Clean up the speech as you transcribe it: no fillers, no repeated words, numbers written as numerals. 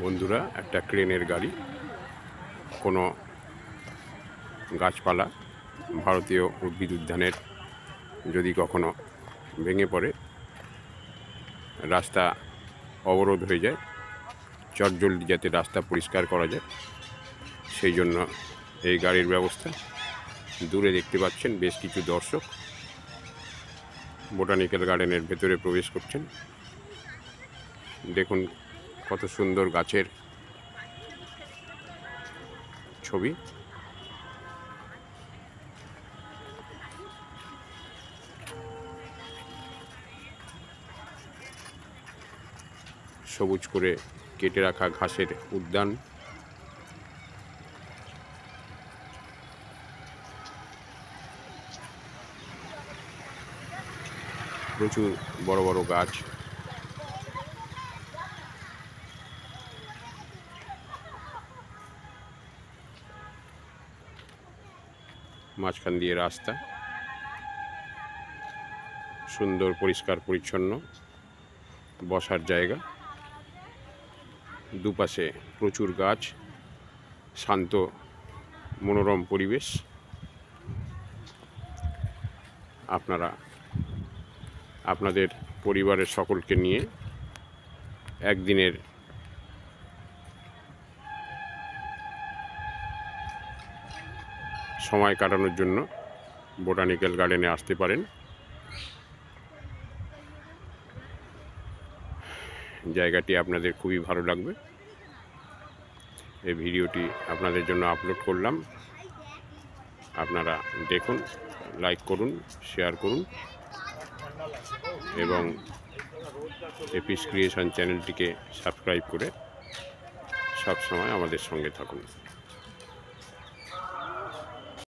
বন্ধুরা, একটা ক্রেনের গাড়ি কোনো গাছপালা ভারতীয় উদ্ভিদ উদ্যানের যদি কখনো ভেঙে পড়ে, রাস্তা অবরোধ হয়ে যায়, চটজলদি যাতে রাস্তা পরিষ্কার করা যায় সেই জন্য এই গাড়ির ব্যবস্থা। দূরে দেখতে পাচ্ছেন বেশ কিছু দর্শক বোটানিক্যাল গার্ডেনের ভেতরে প্রবেশ করছেন। দেখুন কত সুন্দর গাছের ছবি। সবুজ করে কেটে রাখা ঘাসের উদ্যান। প্রচুর বড় বড় গাছ। মাঝখান দিয়ে রাস্তা, সুন্দর পরিষ্কার পরিচ্ছন্ন বসার জায়গা, দুপাশে প্রচুর গাছ, শান্ত মনোরম পরিবেশ। আপনারা আপনাদের পরিবারের সকলকে নিয়ে একদিনের সময় কাটানোর জন্য বোটানিক্যাল গার্ডেনে আসতে পারেন। জায়গাটি আপনাদের খুবই ভালো লাগবে। এই ভিডিওটি আপনাদের জন্য আপলোড করলাম। আপনারা দেখুন, লাইক করুন, শেয়ার করুন এবং এপিস ক্রিয়েশন চ্যানেলটিকে সাবস্ক্রাইব করে সব সময় আমাদের সঙ্গে থাকুন।